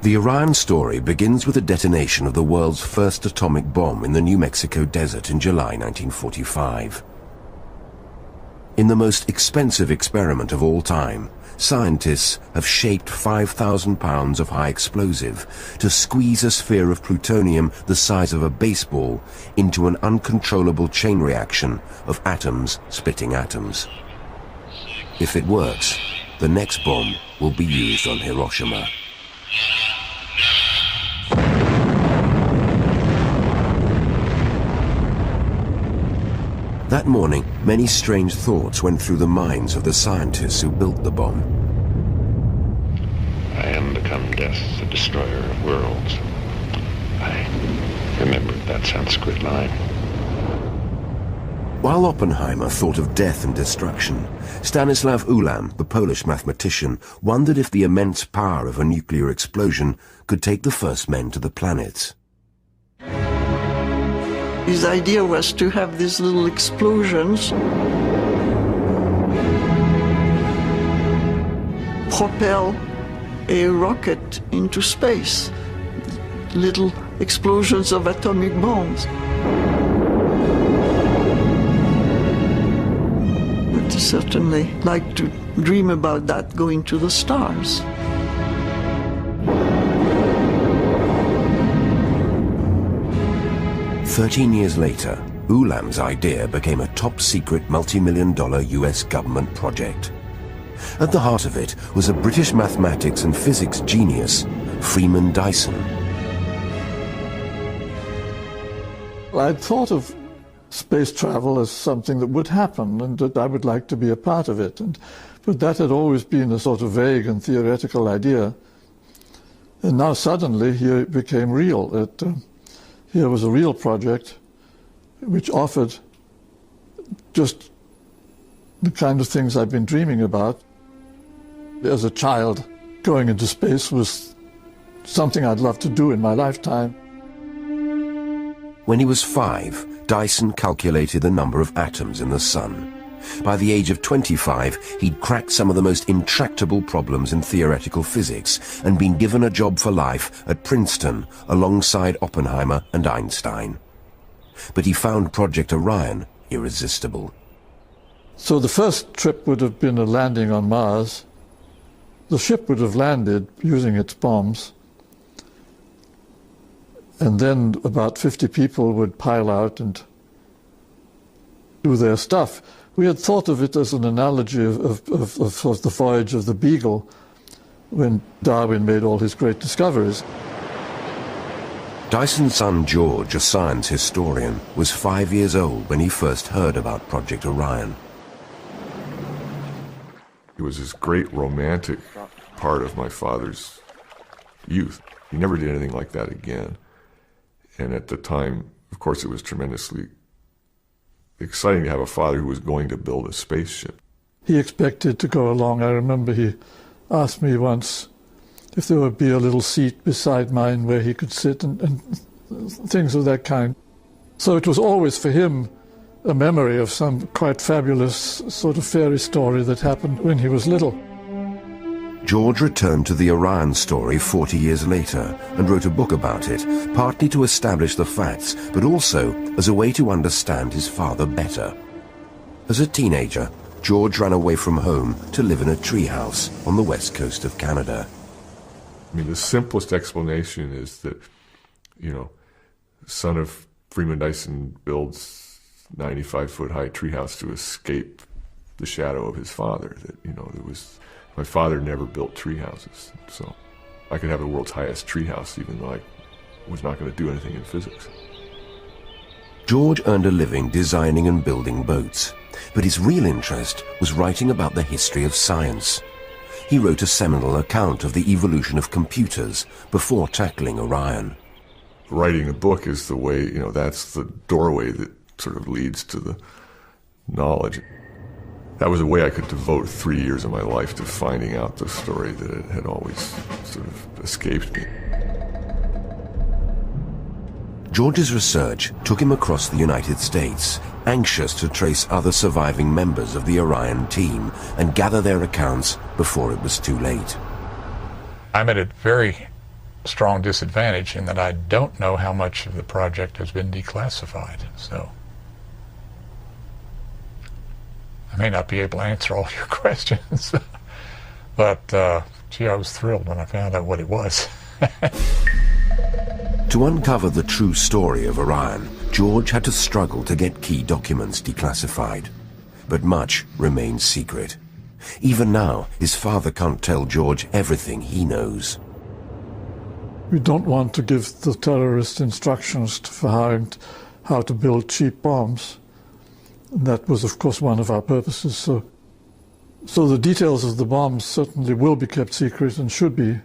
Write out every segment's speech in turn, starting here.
The Orion story begins with the detonation of the world's first atomic bomb in the New Mexico desert in July 1945. In the most expensive experiment of all time, scientists have shaped 5,000 pounds of high explosive to squeeze a sphere of plutonium the size of a baseball into an uncontrollable chain reaction of atoms splitting atoms. If it works, the next bomb will be used on Hiroshima. That morning, many strange thoughts went through the minds of the scientists who built the bomb. I am become death, the destroyer of worlds. I remembered that Sanskrit line. While Oppenheimer thought of death and destruction, Stanislav Ulam, the Polish mathematician, wondered if the immense power of a nuclear explosion could take the first men to the planets. His idea was to have these little explosions propel a rocket into space, little explosions of atomic bombs. But I certainly like to dream about that going to the stars. "13 years later, Ulam's idea became a top-secret multi-million-dollar US government project. At the heart of it was a British mathematics and physics genius, Freeman Dyson. I'd thought of space travel as something that would happen and that I would like to be a part of it. But that had always been a sort of vague and theoretical idea. And now suddenly here it became real. Here was a real project which offered just the kind of things I've been dreaming about. As a child, going into space was something I'd love to do in my lifetime. When he was 5, Dyson calculated the number of atoms in the sun. By the age of 25, he'd cracked some of the most intractable problems in theoretical physics and been given a job for life at Princeton alongside Oppenheimer and Einstein. But he found Project Orion irresistible. So the first trip would have been a landing on Mars. The ship would have landed using its bombs. And then about 50 people would pile out and do their stuff. We had thought of it as an analogy of the voyage of the Beagle when Darwin made all his great discoveries. Dyson's son George, a science historian, was 5 years old when he first heard about Project Orion. It was this great romantic part of my father's youth. He never did anything like that again. And at the time, of course, it was tremendously exciting to have a father who was going to build a spaceship. He expected to go along. I remember he asked me once if there would be a little seat beside mine where he could sit and things of that kind. So it was always for him a memory of some quite fabulous sort of fairy story that happened when he was little. George returned to the Orion story 40 years later and wrote a book about it, partly to establish the facts, but also as a way to understand his father better. As a teenager, George ran away from home to live in a treehouse on the west coast of Canada. I mean, the simplest explanation is that, son of Freeman Dyson builds 95-foot-high treehouse to escape the shadow of his father. My father never built tree houses, so I could have the world's highest tree house even though I was not going to do anything in physics. George earned a living designing and building boats, but his real interest was writing about the history of science. He wrote a seminal account of the evolution of computers before tackling Orion. Writing a book is the way, that's the doorway that sort of leads to the knowledge. That was a way I could devote 3 years of my life to finding out the story that had always sort of escaped me. George's research took him across the United States, anxious to trace other surviving members of the Orion team and gather their accounts before it was too late. I'm at a very strong disadvantage in that I don't know how much of the project has been declassified. So I may not be able to answer all your questions, but gee, I was thrilled when I found out what it was. To uncover the true story of Orion, George had to struggle to get key documents declassified. But much remains secret. Even now, his father can't tell George everything he knows. We don't want to give the terrorists instructions for how to build cheap bombs. And that was, of course, one of our purposes. So the details of the bombs certainly will be kept secret and should be.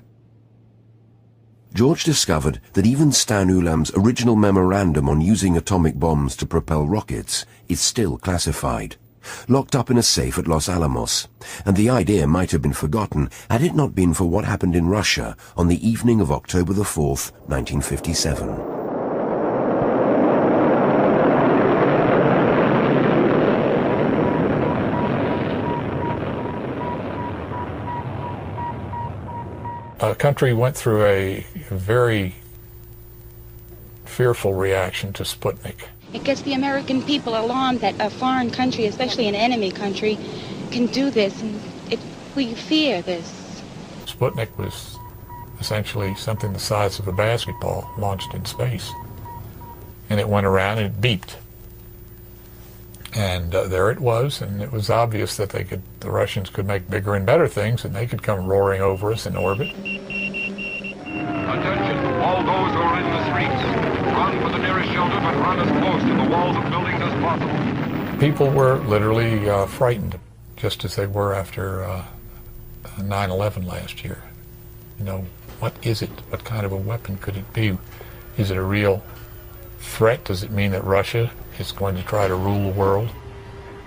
George discovered that even Stan Ulam's original memorandum on using atomic bombs to propel rockets is still classified, locked up in a safe at Los Alamos, and the idea might have been forgotten had it not been for what happened in Russia on the evening of October the 4th, 1957. The country went through a very fearful reaction to Sputnik. It gets the American people alarmed that a foreign country, especially an enemy country, can do this, and we fear this. Sputnik was essentially something the size of a basketball launched in space. And it went around and it beeped. And there it was, and it was obvious that the Russians could make bigger and better things, and they could come roaring over us in orbit. Attention, all those who are in the streets, run for the nearest shelter, but run as close to the walls of buildings as possible. People were literally frightened, just as they were after 9/11 last year. You know, what is it? What kind of a weapon could it be? Is it a real threat? Does it mean that Russia is going to try to rule the world?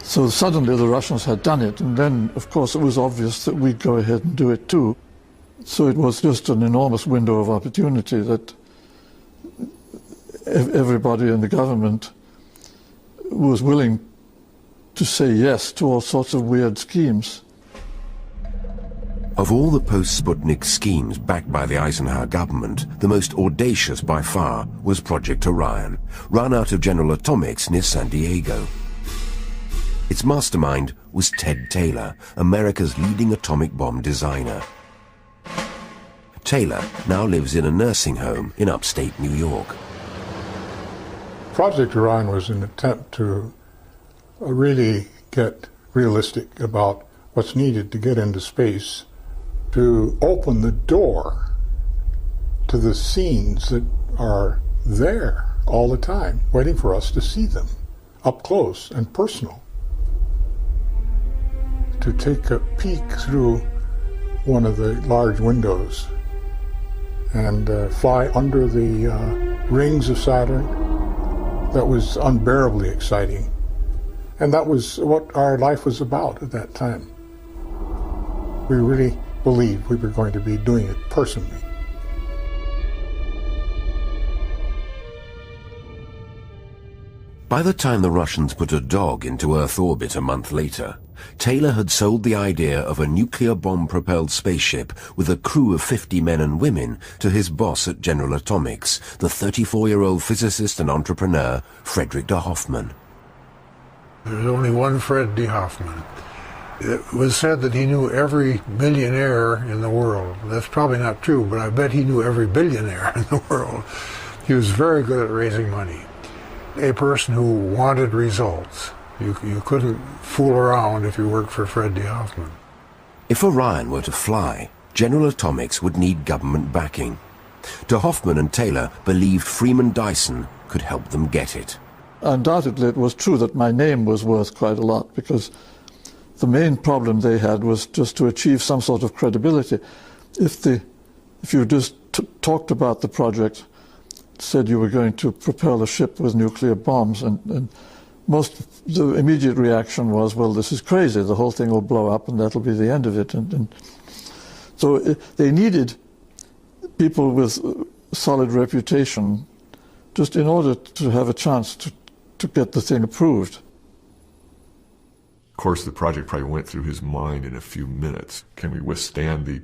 So suddenly the Russians had done it, and then, of course, it was obvious that we'd go ahead and do it too. So it was just an enormous window of opportunity that everybody in the government was willing to say yes to all sorts of weird schemes. Of all the post-Sputnik schemes backed by the Eisenhower government, the most audacious by far was Project Orion, run out of General Atomics near San Diego. Its mastermind was Ted Taylor, America's leading atomic bomb designer. Taylor now lives in a nursing home in upstate New York. Project Orion was an attempt to really get realistic about what's needed to get into space, to open the door to the scenes that are there all the time, waiting for us to see them, up close and personal. To take a peek through one of the large windows and fly under the rings of Saturn, that was unbearably exciting. And that was what our life was about at that time. We really believed we were going to be doing it personally. By the time the Russians put a dog into Earth orbit a month later, Taylor had sold the idea of a nuclear bomb-propelled spaceship with a crew of 50 men and women to his boss at General Atomics, the 34-year-old physicist and entrepreneur, Frederick de Hoffman. There's only one Fred de Hoffman. It was said that he knew every millionaire in the world. That's probably not true, but I bet he knew every billionaire in the world. He was very good at raising money. A person who wanted results. You couldn't fool around if you worked for Fred de Hoffman. If Orion were to fly, General Atomics would need government backing. De Hoffman and Taylor believed Freeman Dyson could help them get it. Undoubtedly, it was true that my name was worth quite a lot, because the main problem they had was just to achieve some sort of credibility. If you just talked about the project, said you were going to propel a ship with nuclear bombs, and the immediate reaction was, well, this is crazy, the whole thing will blow up and that'll be the end of it. And so they needed people with solid reputation just in order to have a chance to get the thing approved. Of course, the project probably went through his mind in a few minutes. Can we withstand the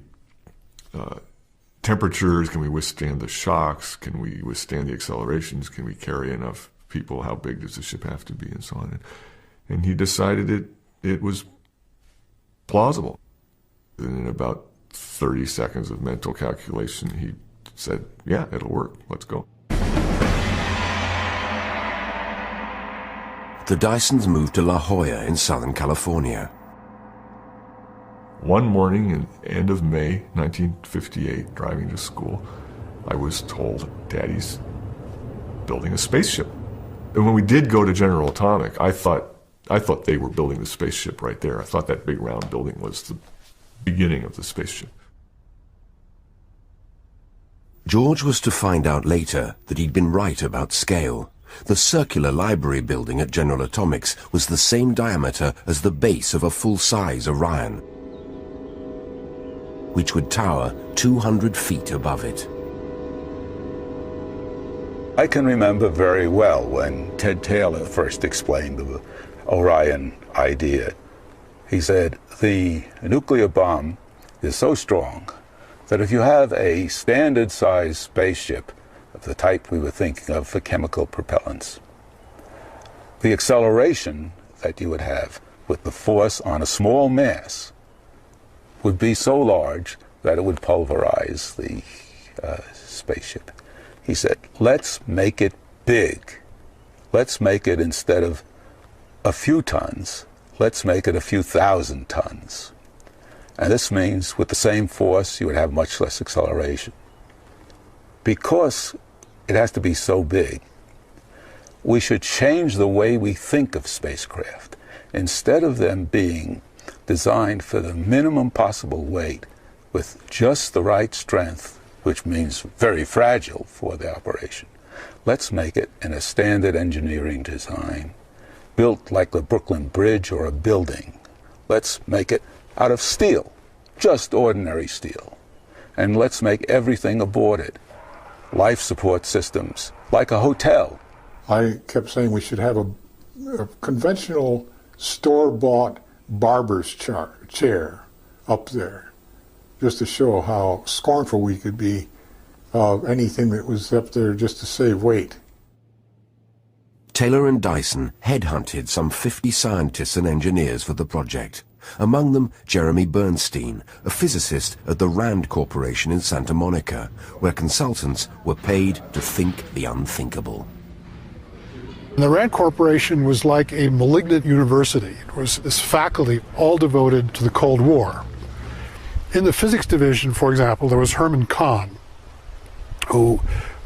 temperatures? Can we withstand the shocks? Can we withstand the accelerations? Can we carry enough people? How big does the ship have to be? And so on. And he decided it was plausible. And in about 30 seconds of mental calculation, he said, yeah, it'll work. Let's go. The Dysons moved to La Jolla in Southern California. One morning in end of May 1958, driving to school, I was told, Daddy's building a spaceship. And when we did go to General Atomic, I thought they were building the spaceship right there. I thought that big round building was the beginning of the spaceship. George was to find out later that he'd been right about scale. The circular library building at General Atomics was the same diameter as the base of a full-size Orion, which would tower 200 feet above it. I can remember very well when Ted Taylor first explained the Orion idea. He said, the nuclear bomb is so strong that if you have a standard-sized spaceship of the type we were thinking of for chemical propellants, the acceleration that you would have with the force on a small mass would be so large that it would pulverize the spaceship. He said, let's make it big. Let's make it, instead of a few tons, let's make it a few thousand tons. And this means with the same force, you would have much less acceleration. Because it has to be so big, we should change the way we think of spacecraft. Instead of them being designed for the minimum possible weight with just the right strength, which means very fragile for the operation, let's make it in a standard engineering design, built like the Brooklyn Bridge or a building. Let's make it out of steel, just ordinary steel. And let's make everything aboard it. Life support systems, like a hotel. I kept saying we should have a conventional store-bought barber's chair up there, just to show how scornful we could be of anything that was up there just to save weight. Taylor and Dyson headhunted some 50 scientists and engineers for the project. Among them, Jeremy Bernstein, a physicist at the Rand Corporation in Santa Monica, where consultants were paid to think the unthinkable. The Rand Corporation was like a malignant university. It was this faculty all devoted to the Cold War. In the physics division, for example, there was Herman Kahn, who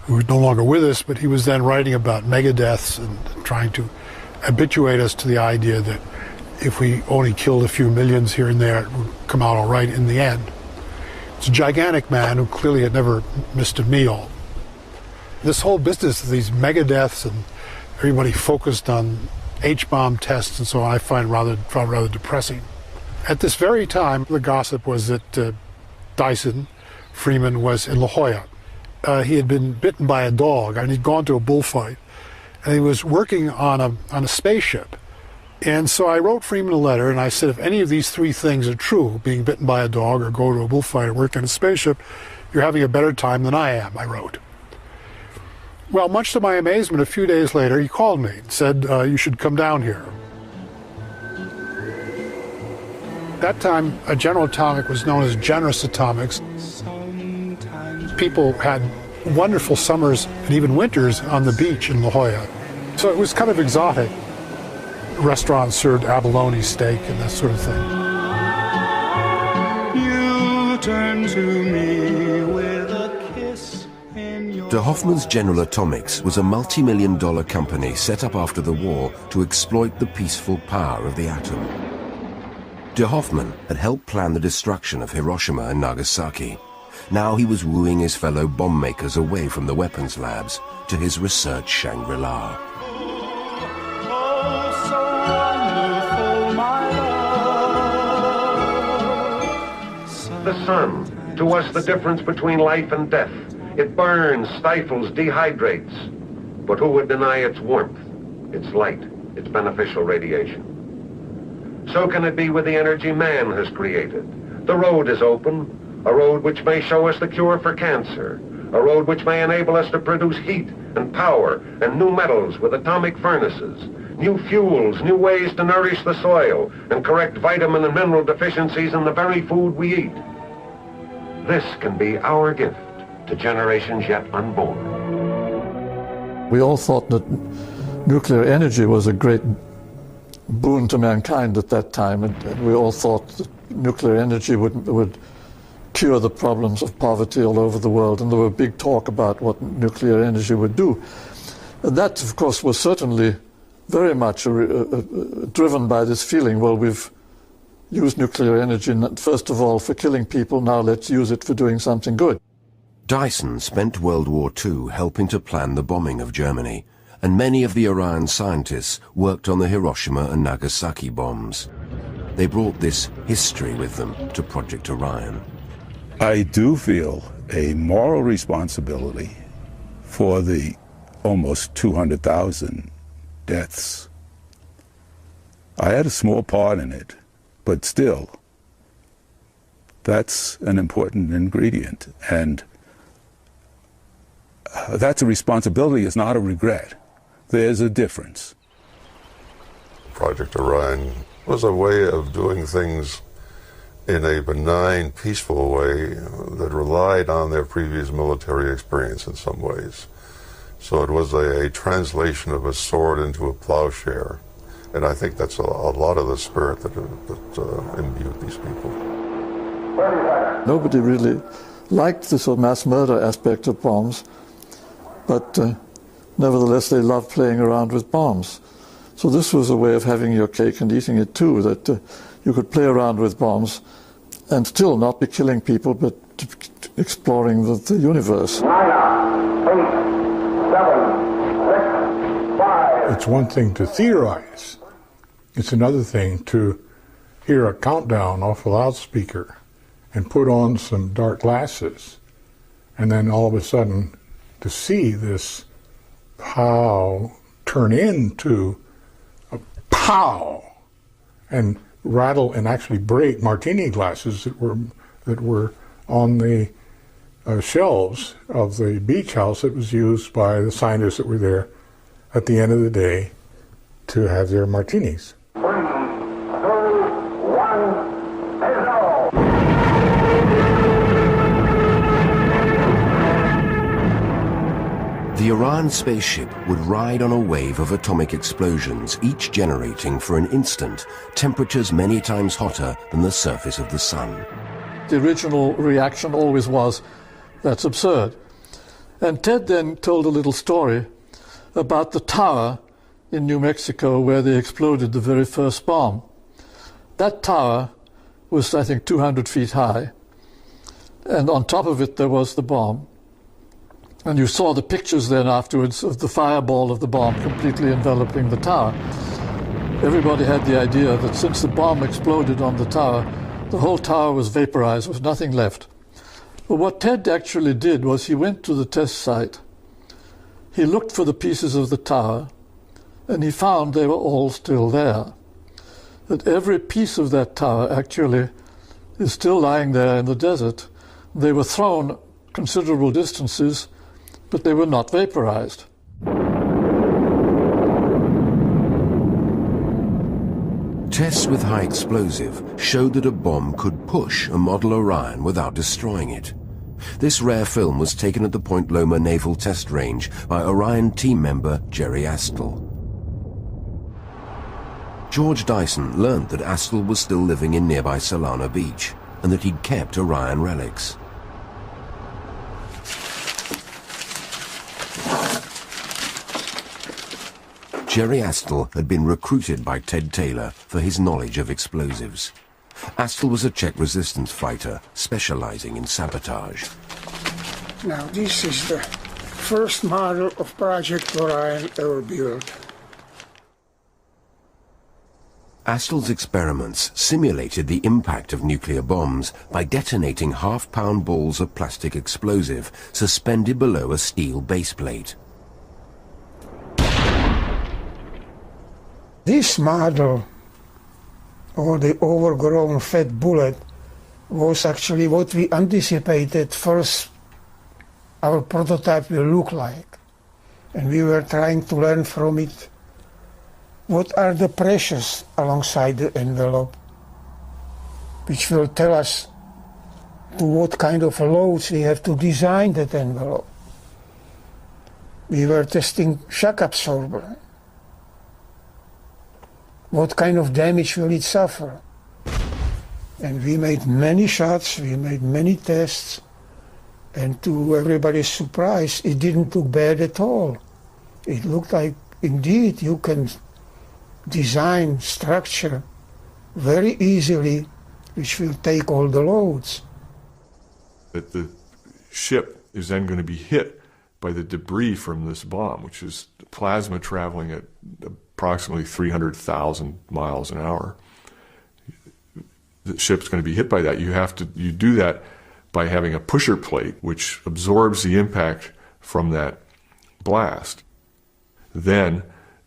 is no longer with us, but he was then writing about megadeaths and trying to habituate us to the idea that if we only killed a few millions here and there, it would come out all right in the end. It's a gigantic man who clearly had never missed a meal. This whole business of these megadeaths and everybody focused on H-bomb tests and so on, I find rather depressing. At this very time, the gossip was that Dyson Freeman was in La Jolla. He had been bitten by a dog, and he'd gone to a bullfight, and he was working on a spaceship. And so I wrote Freeman a letter, and I said, if any of these three things are true, being bitten by a dog or go to a bullfight or work on a spaceship, you're having a better time than I am, I wrote. Well, much to my amazement, a few days later, he called me and said, you should come down here. At that time, General Atomic was known as Generous Atomics. People had wonderful summers and even winters on the beach in La Jolla. So it was kind of exotic. Restaurants served abalone steak and that sort of thing. You turn to me with a kiss in your De Hoffmann's General Atomics was a multi-million-dollar company set up after the war to exploit the peaceful power of the atom. De Hoffmann had helped plan the destruction of Hiroshima and Nagasaki. Now he was wooing his fellow bomb makers away from the weapons labs to his research Shangri-La. The sun, to us the difference between life and death. It burns, stifles, dehydrates. But who would deny its warmth, its light, its beneficial radiation? So can it be with the energy man has created. The road is open. A road which may show us the cure for cancer. A road which may enable us to produce heat and power and new metals with atomic furnaces. New fuels, new ways to nourish the soil and correct vitamin and mineral deficiencies in the very food we eat. This can be our gift to generations yet unborn. We all thought that nuclear energy was a great boon to mankind at that time, and we all thought that nuclear energy would cure the problems of poverty all over the world, and there were big talk about what nuclear energy would do. And that, of course, was certainly very much driven by this feeling, well, we've used nuclear energy, first of all, for killing people, now let's use it for doing something good. Dyson spent World War II helping to plan the bombing of Germany, and many of the Orion scientists worked on the Hiroshima and Nagasaki bombs. They brought this history with them to Project Orion. I do feel a moral responsibility for the almost 200,000 deaths. I had a small part in it, but still, that's an important ingredient. And that's a responsibility, it's not a regret. There's a difference. Project Orion was a way of doing things in a benign, peaceful way that relied on their previous military experience in some ways. So it was a translation of a sword into a plowshare. And I think that's a lot of the spirit that imbued these people. Nobody really liked the sort of mass murder aspect of bombs, but nevertheless they loved playing around with bombs. So this was a way of having your cake and eating it too, that you could play around with bombs and still not be killing people, but exploring the universe. 9, 8, 7, 6, 5. It's one thing to theorize. It's another thing to hear a countdown off a loudspeaker and put on some dark glasses, and then all of a sudden to see this pow turn into a pow and rattle and actually break martini glasses that were on the shelves of the beach house that was used by the scientists that were there at the end of the day to have their martinis. 3, 2, 1, 0. The Orion spaceship would ride on a wave of atomic explosions, each generating for an instant temperatures many times hotter than the surface of the sun. The original reaction always was, that's absurd. And Ted then told a little story about the tower in New Mexico where they exploded the very first bomb. That tower was, I think, 200 feet high, and on top of it there was the bomb. And you saw the pictures then afterwards of the fireball of the bomb completely enveloping the tower. Everybody had the idea that since the bomb exploded on the tower, the whole tower was vaporized, there was nothing left. But what Ted actually did was he went to the test site, he looked for the pieces of the tower, and he found they were all still there. That every piece of that tower actually is still lying there in the desert. They were thrown considerable distances, but they were not vaporized. Tests with high explosive showed that a bomb could push a model Orion without destroying it. This rare film was taken at the Point Loma Naval Test Range by Orion team member Jerry Astle. George Dyson learned that Astle was still living in nearby Solana Beach and that he'd kept Orion relics. Jerry Astle had been recruited by Ted Taylor for his knowledge of explosives. Astle was a Czech resistance fighter specializing in sabotage. Now this is the first model of Project Orion ever built. Astle's experiments simulated the impact of nuclear bombs by detonating half-pound balls of plastic explosive suspended below a steel baseplate. This model, or the overgrown fat bullet, was actually what we anticipated first our prototype will look like. And we were trying to learn from it what are the pressures alongside the envelope, which will tell us to what kind of loads we have to design that envelope. We were testing shock absorber. What kind of damage will it suffer? And we made many shots, we made many tests, and to everybody's surprise, it didn't look bad at all. It looked like, indeed, you can design structure very easily, which will take all the loads. That the ship is then going to be hit by the debris from this bomb, which is plasma traveling at approximately 300,000 miles an hour. The ship's going to be hit by that. You do that by having a pusher plate, which absorbs the impact from that blast. Then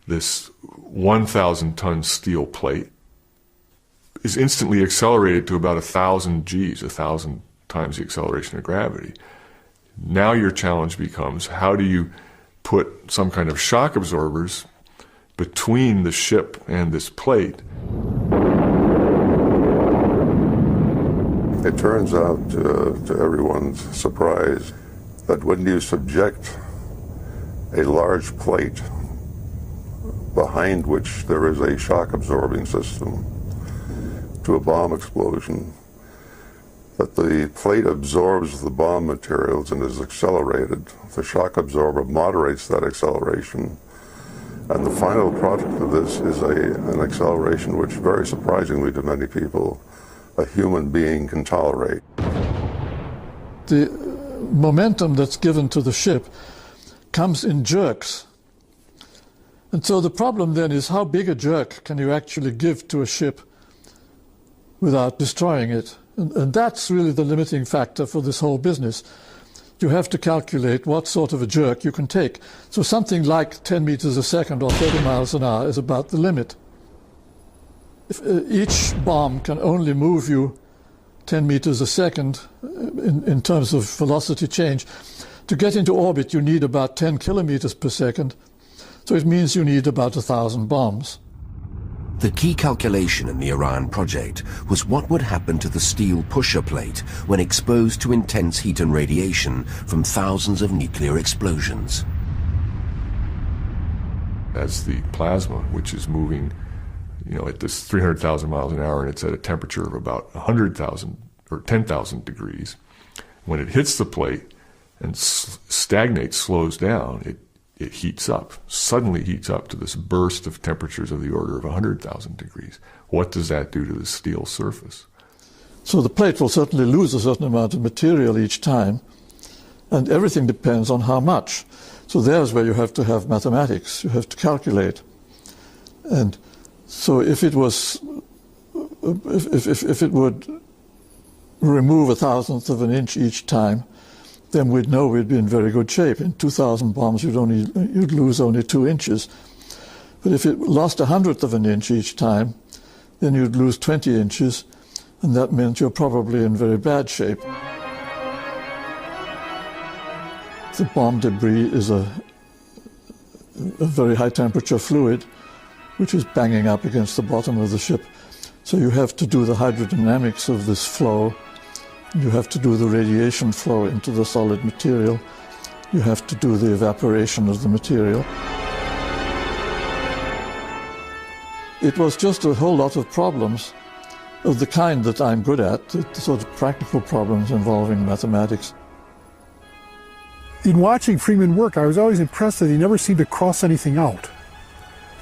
this 1,000-ton steel plate is instantly accelerated to about 1,000 Gs, 1,000 times the acceleration of gravity. Now your challenge becomes, how do you put some kind of shock absorbers between the ship and this plate? It turns out, to everyone's surprise, that when you subject a large plate behind which there is a shock absorbing system to a bomb explosion, that the plate absorbs the bomb materials and is accelerated. The shock absorber moderates that acceleration, and the final product of this is an acceleration which, very surprisingly to many people, a human being can tolerate. The momentum that's given to the ship comes in jerks. And so the problem then is, how big a jerk can you actually give to a ship without destroying it? And that's really the limiting factor for this whole business. You have to calculate what sort of a jerk you can take. So something like 10 meters a second or 30 miles an hour is about the limit. If each bomb can only move you 10 meters a second in terms of velocity change, to get into orbit you need about 10 kilometers per second. So it means you need about 1,000 bombs. The key calculation in the Orion project was what would happen to the steel pusher plate when exposed to intense heat and radiation from thousands of nuclear explosions. As the plasma, which is moving, at this 300,000 miles an hour, and it's at a temperature of about 100,000 or 10,000 degrees, when it hits the plate and stagnates, slows down, it heats up, suddenly heats up to this burst of temperatures of the order of 100,000 degrees. What does that do to the steel surface? So the plate will certainly lose a certain amount of material each time, and everything depends on how much. So there's where you have to have mathematics. You have to calculate. And so if it was, if it would remove 1,000th of an inch each time, then we'd know we'd be in very good shape. In 2,000 bombs, you'd lose only 2 inches. But if it lost 100th of an inch each time, then you'd lose 20 inches, and that meant you're probably in very bad shape. The bomb debris is a very high temperature fluid which is banging up against the bottom of the ship. So you have to do the hydrodynamics of this flow. You have to do the radiation flow into the solid material. You have to do the evaporation of the material. It was just a whole lot of problems of the kind that I'm good at, the sort of practical problems involving mathematics. In watching Freeman work, I was always impressed that he never seemed to cross anything out.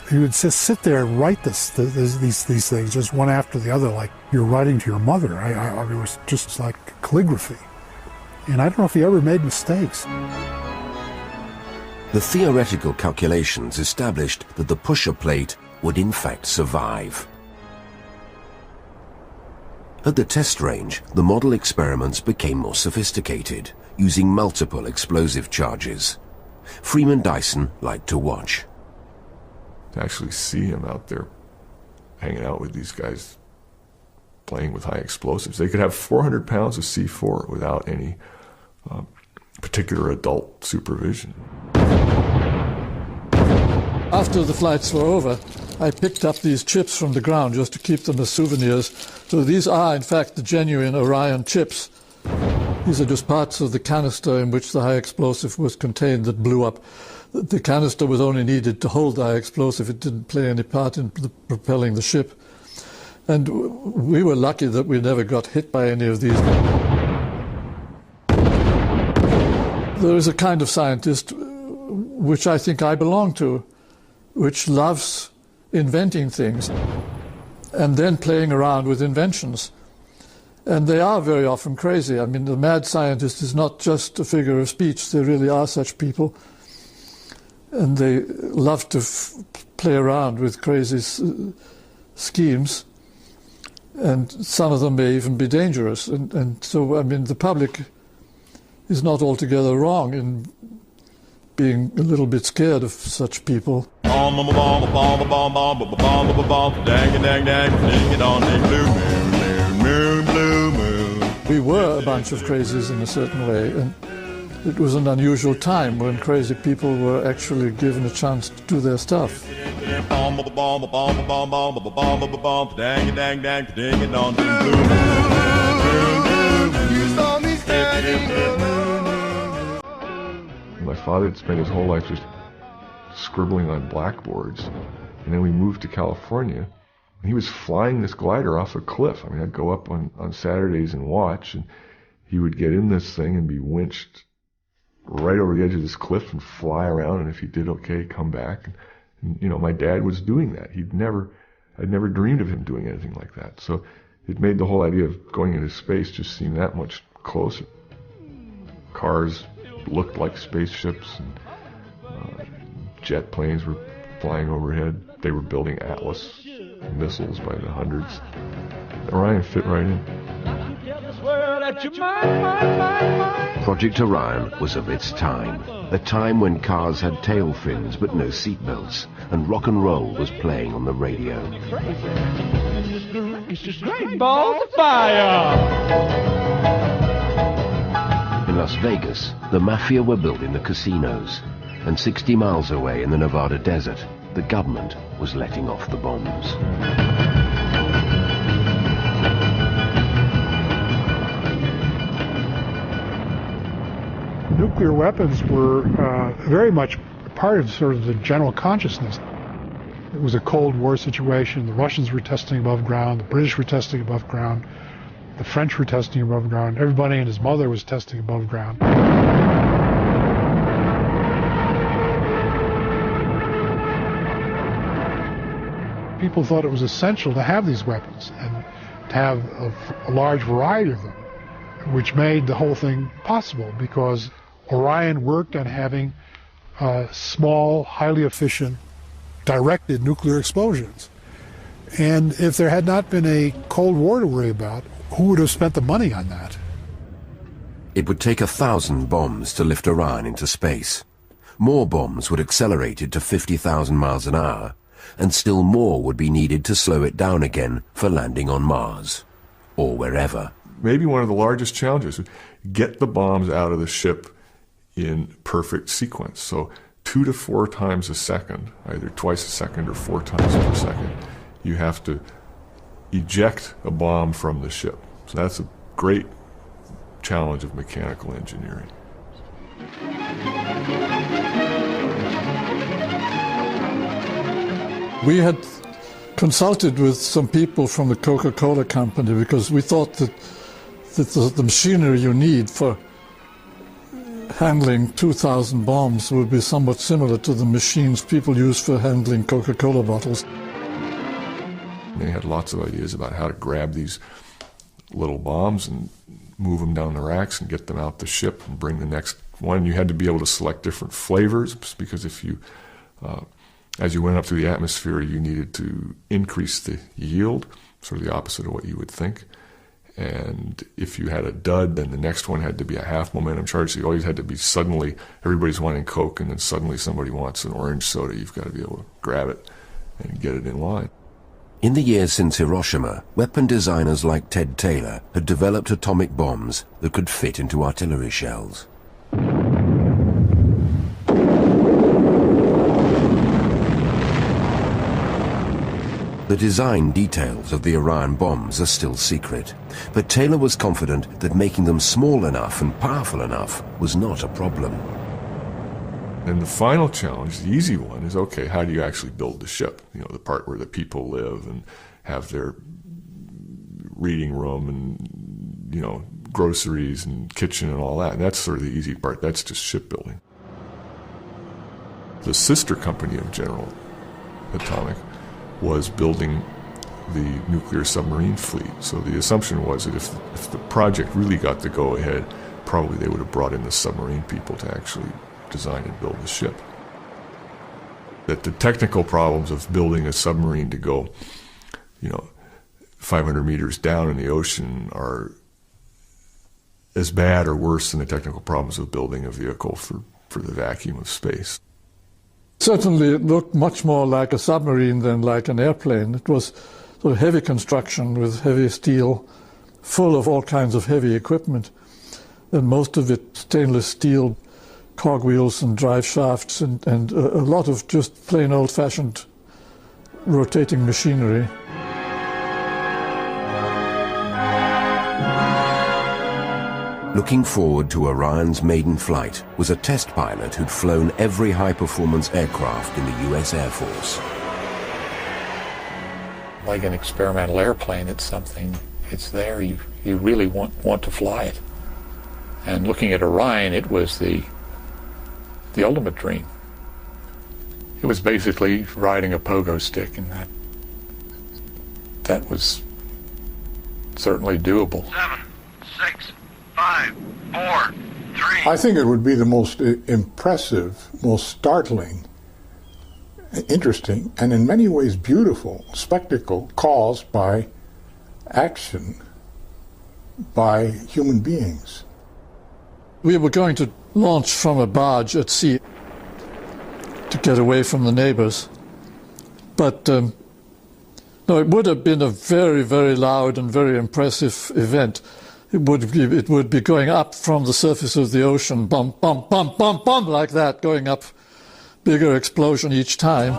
He would just sit there and write these things just one after the other, like you're writing to your mother. It was just like calligraphy. And I don't know if he ever made mistakes. The theoretical calculations established that the pusher plate would in fact survive. At the test range, the model experiments became more sophisticated, using multiple explosive charges. Freeman Dyson liked to watch. To actually see him out there hanging out with these guys playing with high explosives. They could have 400 pounds of C4 without any particular adult supervision. After the flights were over, I picked up these chips from the ground just to keep them as souvenirs. So these are, in fact, the genuine Orion chips. These are just parts of the canister in which the high explosive was contained that blew up. The canister was only needed to hold the high explosive. It didn't play any part in propelling the ship. And we were lucky that we never got hit by any of these. There is a kind of scientist which I think I belong to, which loves inventing things and then playing around with inventions. And they are very often crazy. I mean, the mad scientist is not just a figure of speech. There really are such people. And they love to play around with crazy schemes. And some of them may even be dangerous. And so, I mean, the public is not altogether wrong in being a little bit scared of such people. We were a bunch of crazies in a certain way, and it was an unusual time when crazy people were actually given a chance to do their stuff. My father had spent his whole life just scribbling on blackboards, and then we moved to California, and he was flying this glider off a cliff. I mean, I'd go up on Saturdays and watch, and he would get in this thing and be winched right over the edge of this cliff and fly around, and if he did okay, come back. And you know, my dad was doing that. I'd never dreamed of him doing anything like that. So it made the whole idea of going into space just seem that much closer. Cars looked like spaceships, and jet planes were flying overhead. They were building Atlas missiles by the hundreds. Orion fit right in. Project Orion was of its time, a time when cars had tail fins but no seatbelts, and rock and roll was playing on the radio. It's just great balls of fire! In Las Vegas, the mafia were building the casinos, and 60 miles away in the Nevada desert, the government was letting off the bombs. Nuclear weapons were very much part of sort of the general consciousness. It was a Cold War situation. The Russians were testing above ground, the British were testing above ground, the French were testing above ground, everybody and his mother was testing above ground. People thought it was essential to have these weapons and to have a large variety of them, which made the whole thing possible because Orion worked on having small, highly efficient, directed nuclear explosions. And if there had not been a Cold War to worry about, who would have spent the money on that? It would take 1,000 bombs to lift Orion into space. More bombs would accelerate it to 50,000 miles an hour, and still more would be needed to slow it down again for landing on Mars, or wherever. Maybe one of the largest challenges was get the bombs out of the ship in perfect sequence. So 2 to 4 times a second, either twice a second or 4 times per second, you have to eject a bomb from the ship. So that's a great challenge of mechanical engineering. We had consulted with some people from the Coca-Cola company because we thought that the machinery you need for handling 2,000 bombs would be somewhat similar to the machines people use for handling Coca-Cola bottles. They had lots of ideas about how to grab these little bombs and move them down the racks and get them out the ship and bring the next one. You had to be able to select different flavors because if you, as you went up through the atmosphere, you needed to increase the yield, sort of the opposite of what you would think. And if you had a dud, then the next one had to be a half momentum charge. So you always had to be suddenly, everybody's wanting Coke, and then suddenly somebody wants an orange soda. You've got to be able to grab it and get it in line. In the years since Hiroshima, weapon designers like Ted Taylor had developed atomic bombs that could fit into artillery shells. The design details of the Orion bombs are still secret, but Taylor was confident that making them small enough and powerful enough was not a problem. And the final challenge, the easy one, is okay, how do you actually build the ship? You know, the part where the people live and have their reading room and, you know, groceries and kitchen and all that. And that's sort of the easy part. That's just shipbuilding. The sister company of General Atomic was building the nuclear submarine fleet. So the assumption was that if the project really got the go-ahead, probably they would have brought in the submarine people to actually design and build the ship. That the technical problems of building a submarine to go, you know, 500 meters down in the ocean are as bad or worse than the technical problems of building a vehicle for the vacuum of space. Certainly it looked much more like a submarine than like an airplane. It was sort of heavy construction with heavy steel, full of all kinds of heavy equipment, and most of it stainless steel, cogwheels and drive shafts, and a lot of just plain old-fashioned rotating machinery. Looking forward to Orion's maiden flight was a test pilot who'd flown every high-performance aircraft in the U.S. Air Force. Like an experimental airplane, it's something, it's there, you really want to fly it. And looking at Orion, it was the ultimate dream. It was basically riding a pogo stick, and that was certainly doable. 7, 6, 5, 4, 3. I think it would be the most impressive, most startling, interesting, and in many ways beautiful spectacle caused by action by human beings. We were going to launch from a barge at sea to get away from the neighbors. But no, it would have been a very, very loud and very impressive event. It would be going up from the surface of the ocean, bump, bump, bump, bump, bump, like that, going up, bigger explosion each time.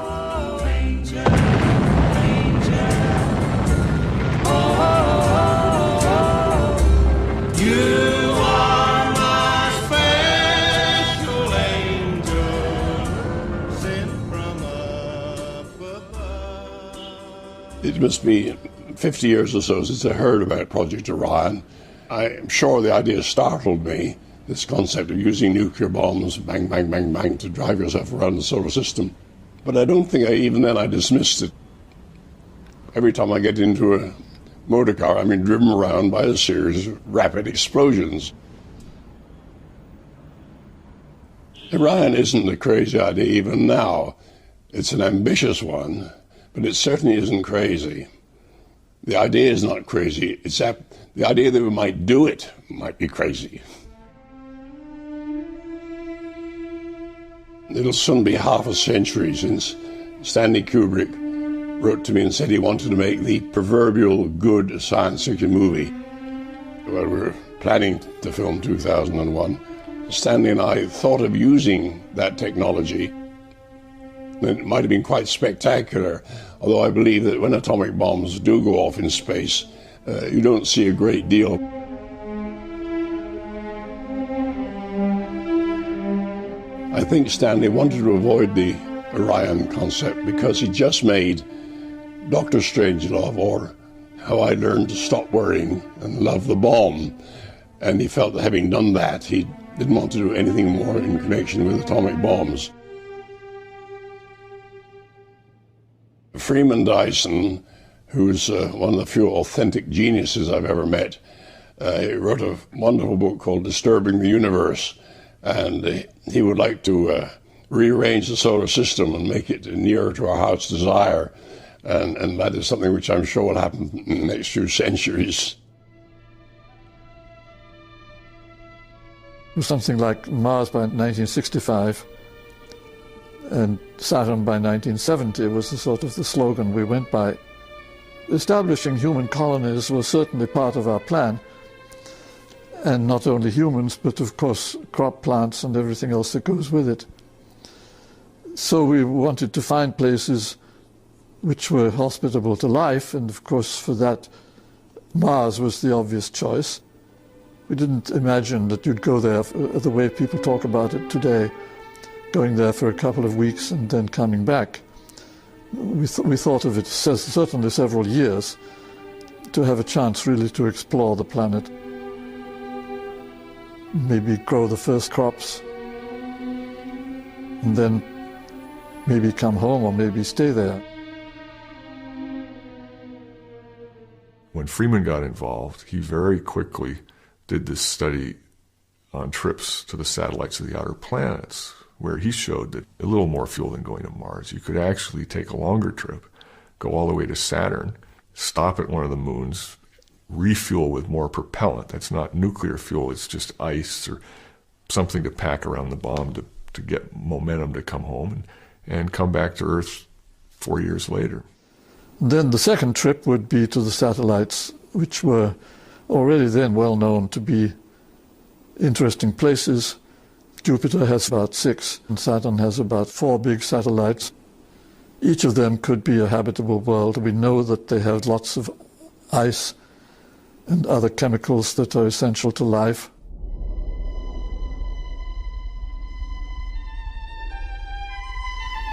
It must be 50 years or so since I heard about Project Orion. I'm sure the idea startled me, this concept of using nuclear bombs, bang, bang, bang, bang, to drive yourself around the solar system. But I don't think even then I dismissed it. Every time I get into a motor car, I'm being driven around by a series of rapid explosions. Orion isn't a crazy idea even now. It's an ambitious one, but it certainly isn't crazy. The idea is not crazy, except the idea that we might do it might be crazy. It'll soon be half a century since Stanley Kubrick wrote to me and said he wanted to make the proverbial good science fiction movie. Well, we're planning to film 2001. Stanley and I thought of using that technology. It might have been quite spectacular, although I believe that when atomic bombs do go off in space, you don't see a great deal. I think Stanley wanted to avoid the Orion concept because he just made Dr. Strangelove, or How I Learned to Stop Worrying and Love the Bomb. And he felt that having done that, he didn't want to do anything more in connection with atomic bombs. Freeman Dyson, who's one of the few authentic geniuses I've ever met, he wrote a wonderful book called Disturbing the Universe, and he would like to rearrange the solar system and make it nearer to our heart's desire, and that is something which I'm sure will happen in the next few centuries. Something like Mars by 1965 and Saturn by 1970 was the sort of the slogan we went by. establishing human colonies was certainly part of our plan. And not only humans, but of course crop plants and everything else that goes with it. So we wanted to find places which were hospitable to life, and of course for that Mars was the obvious choice. We didn't imagine that you'd go there the way people talk about it today, going there for a couple of weeks and then coming back. We thought of it certainly several years to have a chance really to explore the planet. Maybe grow the first crops, and then maybe come home or maybe stay there. When Freeman got involved, he very quickly did this study on trips to the satellites of the outer planets, where he showed that a little more fuel than going to Mars. You could actually take a longer trip, go all the way to Saturn, stop at one of the moons, refuel with more propellant. That's not nuclear fuel, it's just ice or something to pack around the bomb to get momentum to come home and come back to Earth 4 years later. Then the second trip would be to the satellites, which were already then well known to be interesting places. Jupiter has about 6, and Saturn has about 4 big satellites. Each of them could be a habitable world. We know that they have lots of ice and other chemicals that are essential to life.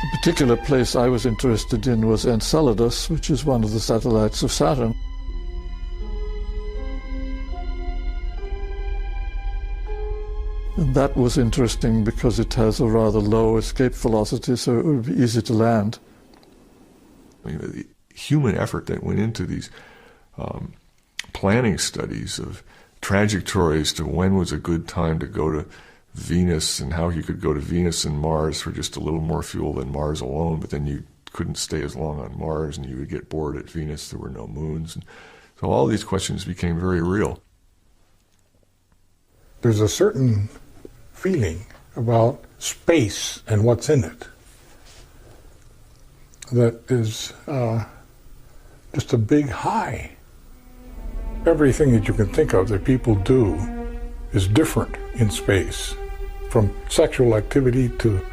The particular place I was interested in was Enceladus, which is one of the satellites of Saturn. And that was interesting because it has a rather low escape velocity, so it would be easy to land. I mean, the human effort that went into these planning studies of trajectories to when was a good time to go to Venus and how you could go to Venus and Mars for just a little more fuel than Mars alone, but then you couldn't stay as long on Mars and you would get bored at Venus. There were no moons. And so all these questions became very real. There's a certain feeling about space and what's in it that is just a big high. Everything that you can think of that people do is different in space, from sexual activity to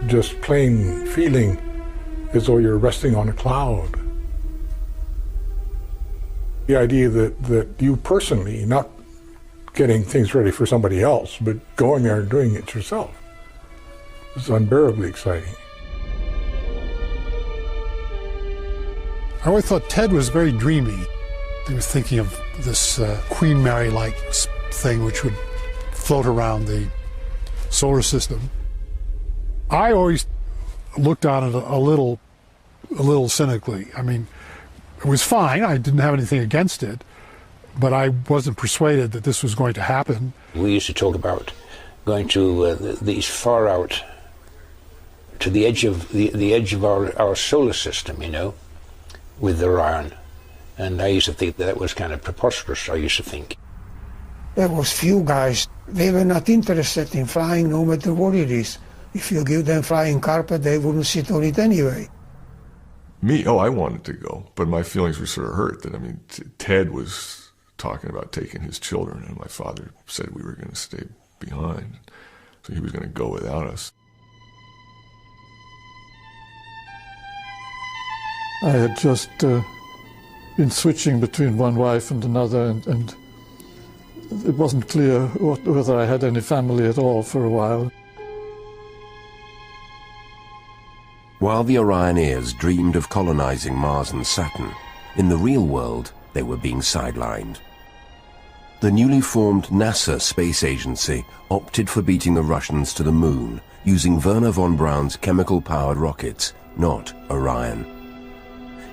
just plain feeling as though you're resting on a cloud. The idea that you personally, not getting things ready for somebody else, but going there and doing it yourself, is unbearably exciting. I always thought Ted was very dreamy. He was thinking of this Queen Mary-like thing which would float around the solar system. I always looked on it a little cynically. I mean, it was fine. I didn't have anything against it, but I wasn't persuaded that this was going to happen. We used to talk about going to these far out, to the edge of the edge of our solar system, you know, with Orion. And I used to think that was kind of preposterous, I used to think. There was few guys, they were not interested in flying no matter what it is. If you give them flying carpet, they wouldn't sit on it anyway. Me, I wanted to go, but my feelings were sort of hurt that, I mean, Ted was talking about taking his children, and my father said we were going to stay behind, so he was going to go without us. I had just been switching between one wife and another, and it wasn't clear whether I had any family at all for a while. While the Orioneers dreamed of colonizing Mars and Saturn, in the real world they were being sidelined. The newly formed NASA space agency opted for beating the Russians to the moon using Werner von Braun's chemical-powered rockets, not Orion.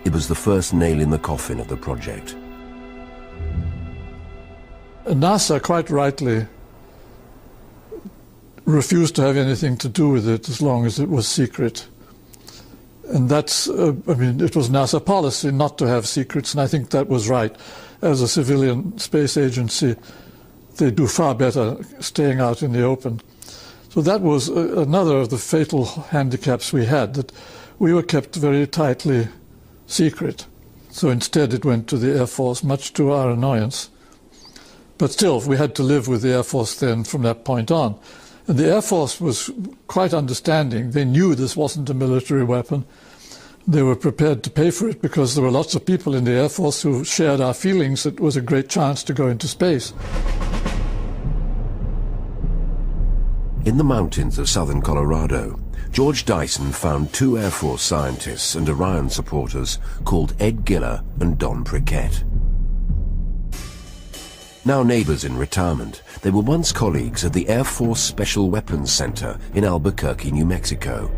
It was the first nail in the coffin of the project. NASA, quite rightly, refused to have anything to do with it as long as it was secret. And that's, I mean, it was NASA policy not to have secrets, and I think that was right. As a civilian space agency, they do far better staying out in the open. So that was another of the fatal handicaps we had, that we were kept very tightly secret. So instead it went to the Air Force, much to our annoyance. But still, we had to live with the Air Force then from that point on. And the Air Force was quite understanding. They knew this wasn't a military weapon. They were prepared to pay for it because there were lots of people in the Air Force who shared our feelings that it was a great chance to go into space. In the mountains of southern Colorado, George Dyson found 2 Air Force scientists and Orion supporters called Ed Giller and Don Prickett. Now neighbors in retirement, they were once colleagues at the Air Force Special Weapons Center in Albuquerque, New Mexico.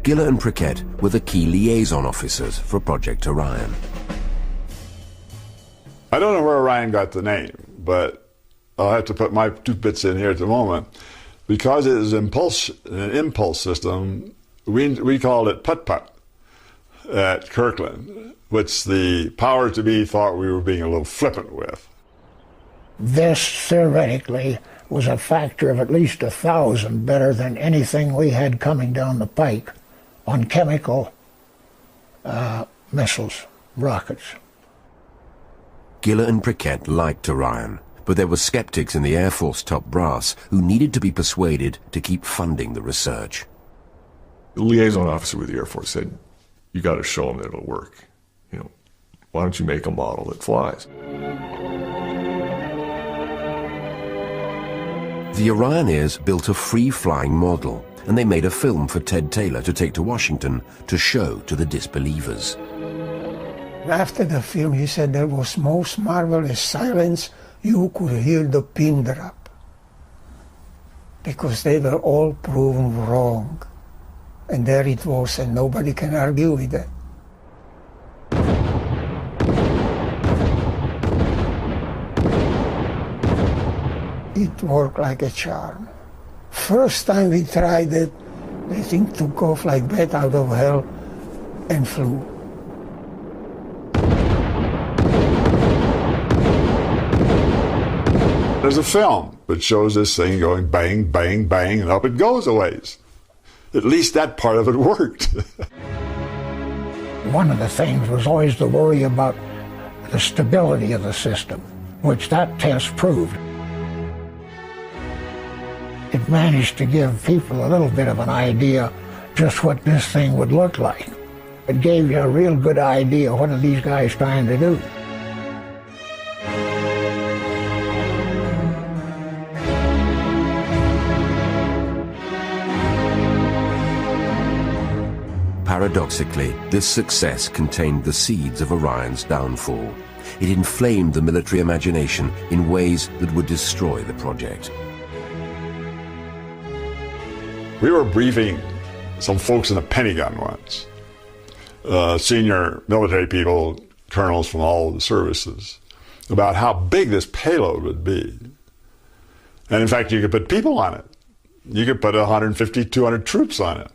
Giller and Prickett were the key liaison officers for Project Orion. I don't know where Orion got the name, but I'll have to put my 2 bits in here at the moment. Because it is an impulse system, we called it putt-putt at Kirkland, which the powers to be thought we were being a little flippant with. This, theoretically, was a factor of at least 1,000 better than anything we had coming down the pike on chemical missiles, rockets. Giller and Prickett liked Orion, but there were skeptics in the Air Force top brass who needed to be persuaded to keep funding the research. The liaison officer with the Air Force said, you got to show them that it'll work. You know, why don't you make a model that flies? The Orioneers built a free-flying model, and they made a film for Ted Taylor to take to Washington to show to the disbelievers. After the film, he said there was most marvelous silence. You could hear the pin drop because they were all proven wrong. And there it was, and nobody can argue with that. It worked like a charm. First time we tried it, the thing took off like bat out of hell and flew. There's a film that shows this thing going bang, bang, bang, and up it goes a ways. At least that part of it worked. One of the things was always the worry about the stability of the system, which that test proved. It managed to give people a little bit of an idea just what this thing would look like. It gave you a real good idea what are these guys trying to do. Paradoxically, this success contained the seeds of Orion's downfall. It inflamed the military imagination in ways that would destroy the project. We were briefing some folks in the Pentagon once, senior military people, colonels from all the services, about how big this payload would be. And in fact, you could put people on it. You could put 150, 200 troops on it.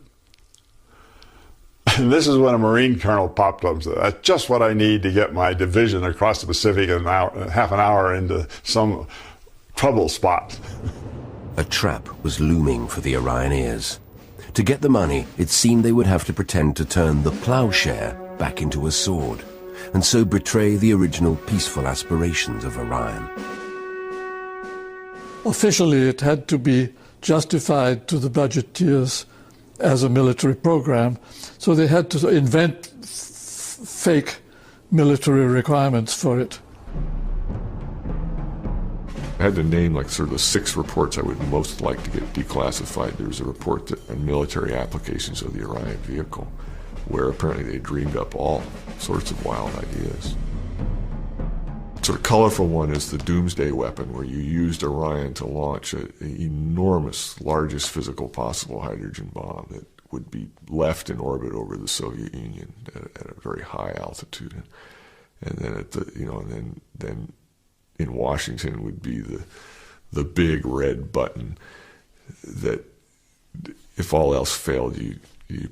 And this is when a Marine colonel popped up and said, that's just what I need to get my division across the Pacific in half an hour into some trouble spot. A trap was looming for the Orioneers. To get the money, it seemed they would have to pretend to turn the plowshare back into a sword, and so betray the original peaceful aspirations of Orion. Officially, it had to be justified to the budgeteers as a military program, so they had to invent fake military requirements for it. I had to name like sort of the 6 reports I would most like to get declassified. There was a report on military applications of the Orion vehicle, where apparently they dreamed up all sorts of wild ideas. Sort of colorful one is the doomsday weapon, where you used Orion to launch an enormous, largest physical possible hydrogen bomb that would be left in orbit over the Soviet Union at a very high altitude, and then at the then in Washington would be the big red button that, if all else failed, you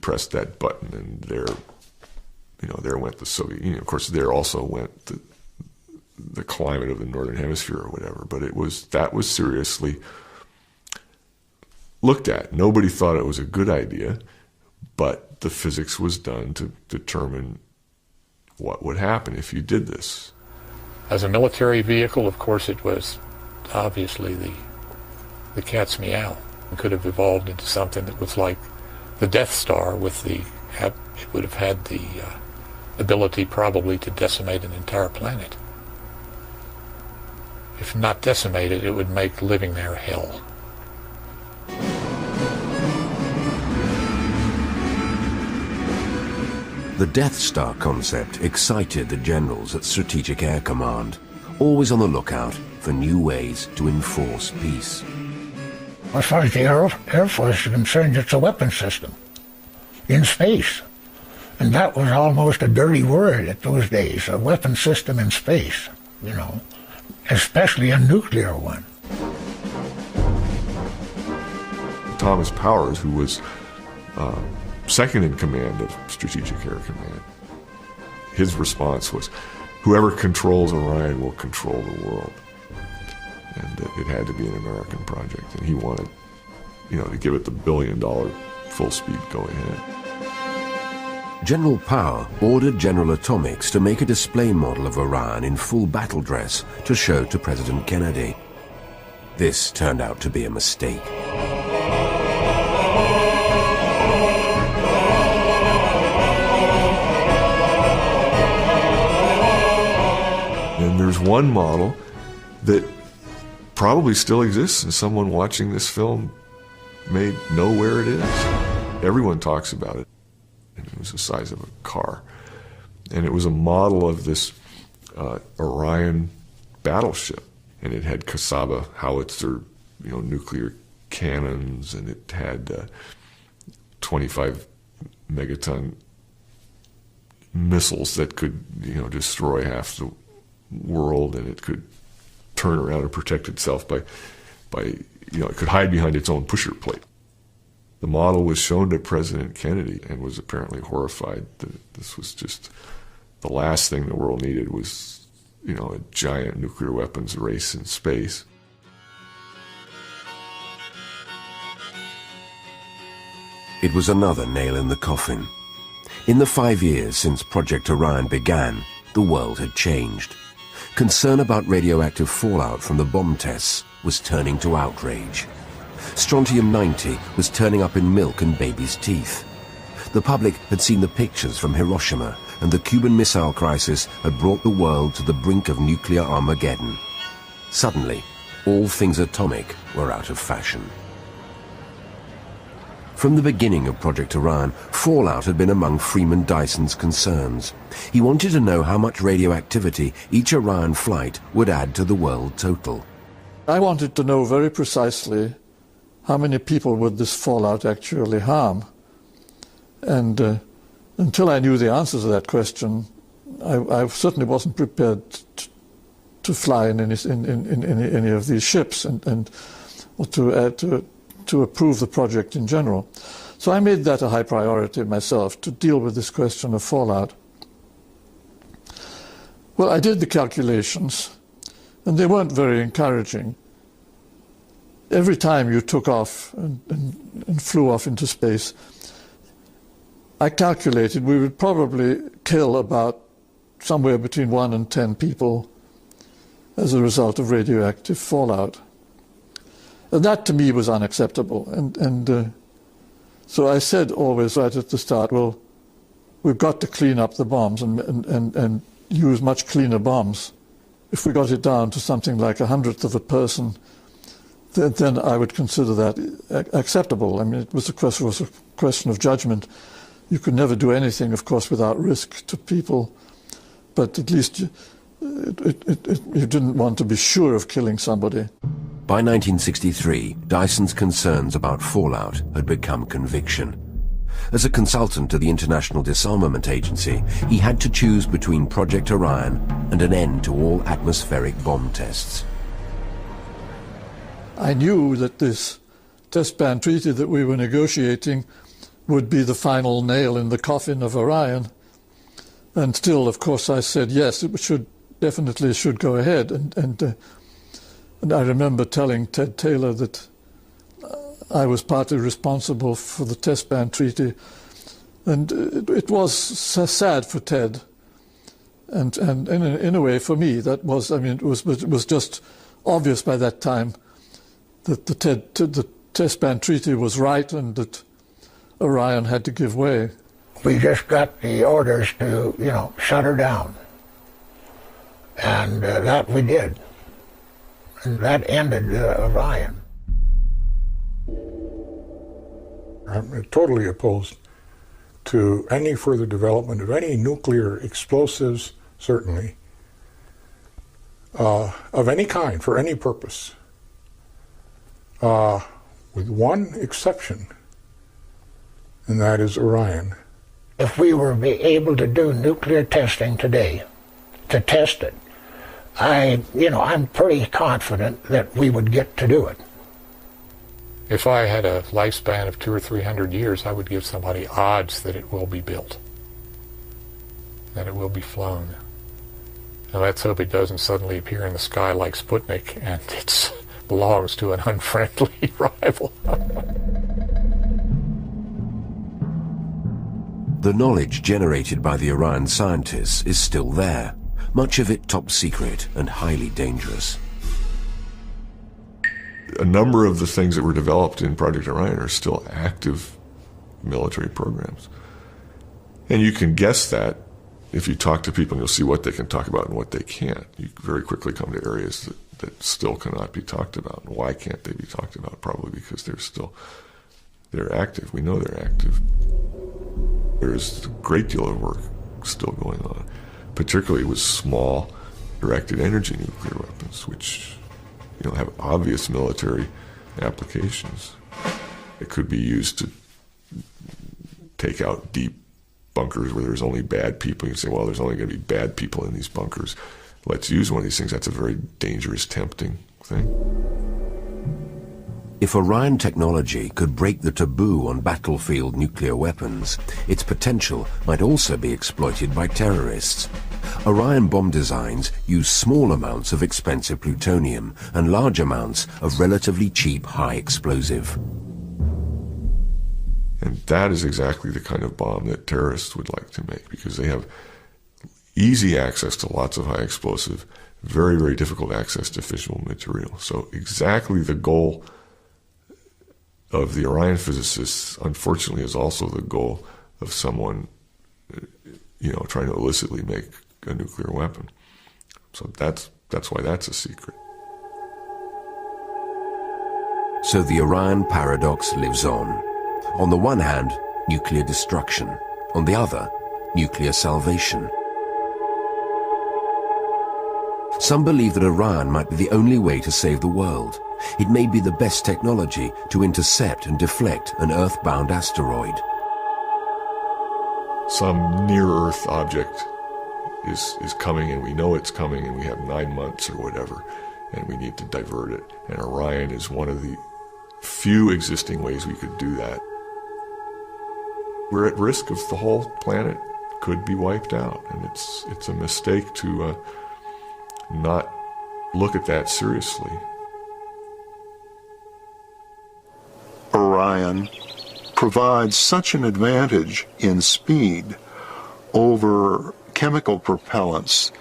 pressed that button, and there went the Soviet Union. Of course, there also went the climate of the Northern Hemisphere or whatever, but that was seriously looked at. Nobody thought it was a good idea, but the physics was done to determine what would happen if you did this. As a military vehicle, of course, it was obviously the cat's meow. It could have evolved into something that was like the Death Star with it would have had the ability probably to decimate an entire planet. If not decimated, it would make living there hell. The Death Star concept excited the generals at Strategic Air Command, always on the lookout for new ways to enforce peace. As far as the Air Force is concerned, it's a weapon system in space. And that was almost a dirty word at those days, a weapon system in space, you know, especially a nuclear one. Thomas Powers, who was second in command of Strategic Air Command, his response was, whoever controls Orion will control the world. And it had to be an American project, and he wanted, to give it the $1 billion full speed go ahead. General Power ordered General Atomics to make a display model of Orion in full battle dress to show to President Kennedy. This turned out to be a mistake. And there's one model that probably still exists, and someone watching this film may know where it is. Everyone talks about it. And it was the size of a car. And it was a model of this Orion battleship. And it had Kasaba howitzer, nuclear cannons, and it had 25 megaton missiles that could, destroy half the world, and it could turn around and protect itself by it could hide behind its own pusher plate. The model was shown to President Kennedy and was apparently horrified that this was just the last thing the world needed was, a giant nuclear weapons race in space. It was another nail in the coffin. In the 5 years since Project Orion began, the world had changed. Concern about radioactive fallout from the bomb tests was turning to outrage. Strontium-90 was turning up in milk and babies' teeth. The public had seen the pictures from Hiroshima, and the Cuban Missile Crisis had brought the world to the brink of nuclear Armageddon. Suddenly, all things atomic were out of fashion. From the beginning of Project Orion, fallout had been among Freeman Dyson's concerns. He wanted to know how much radioactivity each Orion flight would add to the world total. I wanted to know very precisely how many people would this fallout actually harm? And until I knew the answer to that question, I certainly wasn't prepared to fly in any of these ships or to approve the project in general. So I made that a high priority myself, to deal with this question of fallout. Well, I did the calculations, and they weren't very encouraging. Every time you took off and flew off into space, I calculated we would probably kill about somewhere between 1 and 10 people as a result of radioactive fallout. And that to me was unacceptable. So I said always right at the start, well, we've got to clean up the bombs and use much cleaner bombs. If we got it down to something like 1/100th of a person, then I would consider that acceptable. I mean, it was a question of judgment. You could never do anything, of course, without risk to people, but at least you didn't want to be sure of killing somebody. By 1963, Dyson's concerns about fallout had become conviction. As a consultant to the International Disarmament Agency, he had to choose between Project Orion and an end to all atmospheric bomb tests. I knew that this test ban treaty that we were negotiating would be the final nail in the coffin of Orion. And still, of course, I said, yes, it definitely should go ahead. And I remember telling Ted Taylor that I was partly responsible for the test ban treaty. And it was sad for Ted And in a way, for me, that was, I mean, it was just obvious by that time that the test ban treaty was right and that Orion had to give way. We just got the orders to, you know, shut her down. And that we did. And that ended Orion. I'm totally opposed to any further development of any nuclear explosives, certainly, of any kind, for any purpose, with one exception, and that is Orion. If we were able to do nuclear testing today, to test it, I'm pretty confident that we would get to do it. If I had a lifespan of 200 or 300 years, I would give somebody odds that it will be built, that it will be flown. And let's hope it doesn't suddenly appear in the sky like Sputnik and it belongs to an unfriendly rival. The knowledge generated by the Orion scientists is still there, much of it top secret and highly dangerous. A number of the things that were developed in Project Orion are still active military programs. And you can guess that if you talk to people and you'll see what they can talk about and what they can't. You very quickly come to areas that still cannot be talked about. And why can't they be talked about? Probably because they're active. We know they're active. There's a great deal of work still going on, particularly with small directed energy nuclear weapons, which have obvious military applications. It could be used to take out deep bunkers where there's only bad people. You say, well, there's only going to be bad people in these bunkers. Let's use one of these things. That's a very dangerous, tempting thing. If Orion technology could break the taboo on battlefield nuclear weapons, its potential might also be exploited by terrorists. Orion bomb designs use small amounts of expensive plutonium and large amounts of relatively cheap high explosive. And that is exactly the kind of bomb that terrorists would like to make, because they have easy access to lots of high explosive, very, very difficult access to fissionable material. So exactly the goal of the Orion physicists, unfortunately, is also the goal of someone, trying to illicitly make a nuclear weapon. So that's why that's a secret. So the Orion paradox lives on. On the one hand, nuclear destruction. On the other, nuclear salvation. Some believe that Orion might be the only way to save the world. It may be the best technology to intercept and deflect an Earth-bound asteroid. Some near-Earth object is coming, and we know it's coming, and we have 9 months or whatever, and we need to divert it. And Orion is one of the few existing ways we could do that. We're at risk of the whole planet could be wiped out, and it's a mistake to not look at that seriously. Orion provides such an advantage in speed over chemical propellants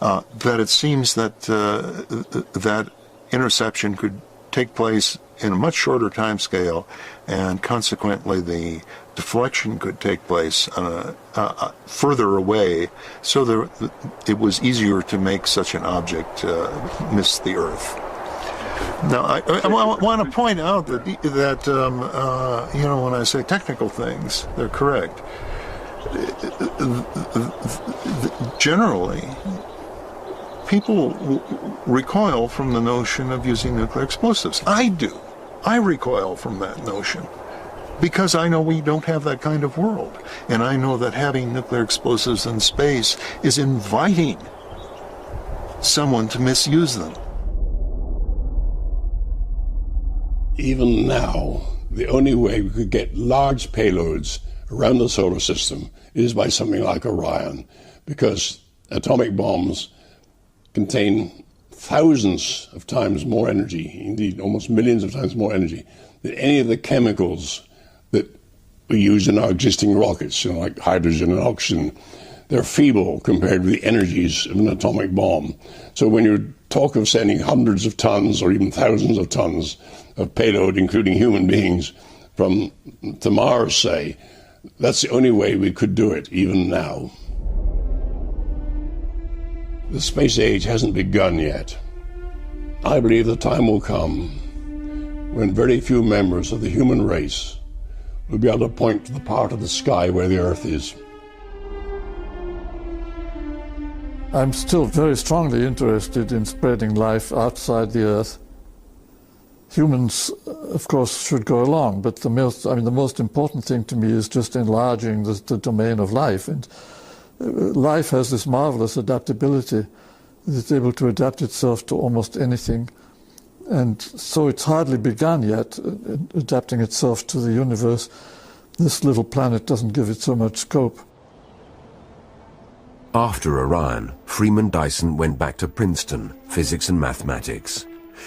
that it seems that that interception could take place in a much shorter time scale, and consequently the deflection could take place further away, so it was easier to make such an object miss the Earth. Now, I want to point out that when I say technical things, they're correct. Generally, people recoil from the notion of using nuclear explosives. I do. I recoil from that notion because I know we don't have that kind of world. And I know that having nuclear explosives in space is inviting someone to misuse them. Even now, the only way we could get large payloads around the solar system is by something like Orion, because atomic bombs contain thousands of times more energy, indeed almost millions of times more energy, than any of the chemicals that we use in our existing rockets, like hydrogen and oxygen. they're feeble compared with the energies of an atomic bomb. So when you talk of sending hundreds of tons or even thousands of tons of payload, including human beings, to Mars, say, that's the only way we could do it, even now. The space age hasn't begun yet. I believe the time will come when very few members of the human race will be able to point to the part of the sky where the Earth is. I'm still very strongly interested in spreading life outside the Earth. Humans, of course, should go along, but the most important thing to me is just enlarging the domain of life. And life has this marvelous adaptability. It's able to adapt itself to almost anything. And so it's hardly begun yet, adapting itself to the universe. This little planet doesn't give it so much scope. After Orion, Freeman Dyson went back to Princeton, physics and mathematics.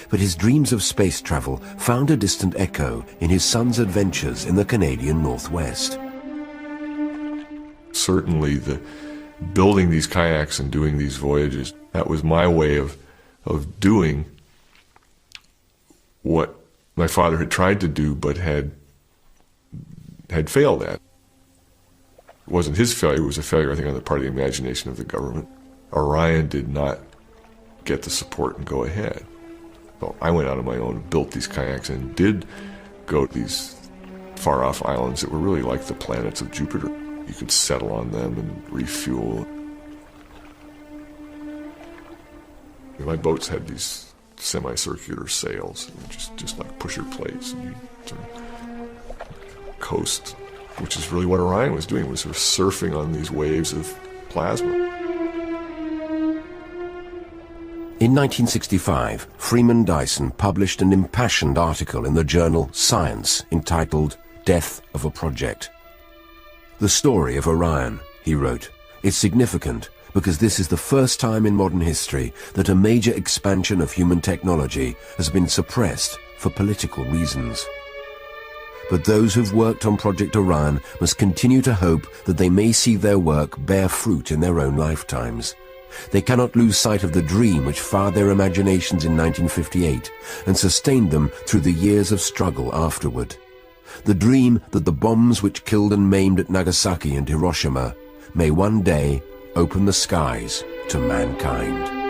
But his dreams of space travel found a distant echo in his son's adventures in the Canadian Northwest. Certainly building these kayaks and doing these voyages, that was my way of doing what my father had tried to do but had failed at. It wasn't his failure, it was a failure, I think, on the part of the imagination of the government. Orion did not get the support and go ahead. So I went out on my own and built these kayaks and did go to these far-off islands that were really like the planets of Jupiter. You could settle on them and refuel. My boats had these semicircular sails, just like pusher plates, and you sort of coast, which is really what Orion was doing, was sort of surfing on these waves of plasma. In 1965, Freeman Dyson published an impassioned article in the journal Science entitled Death of a Project. The story of Orion, he wrote, is significant because this is the first time in modern history that a major expansion of human technology has been suppressed for political reasons. But those who've worked on Project Orion must continue to hope that they may see their work bear fruit in their own lifetimes. They cannot lose sight of the dream which fired their imaginations in 1958 and sustained them through the years of struggle afterward. The dream that the bombs which killed and maimed at Nagasaki and Hiroshima may one day open the skies to mankind.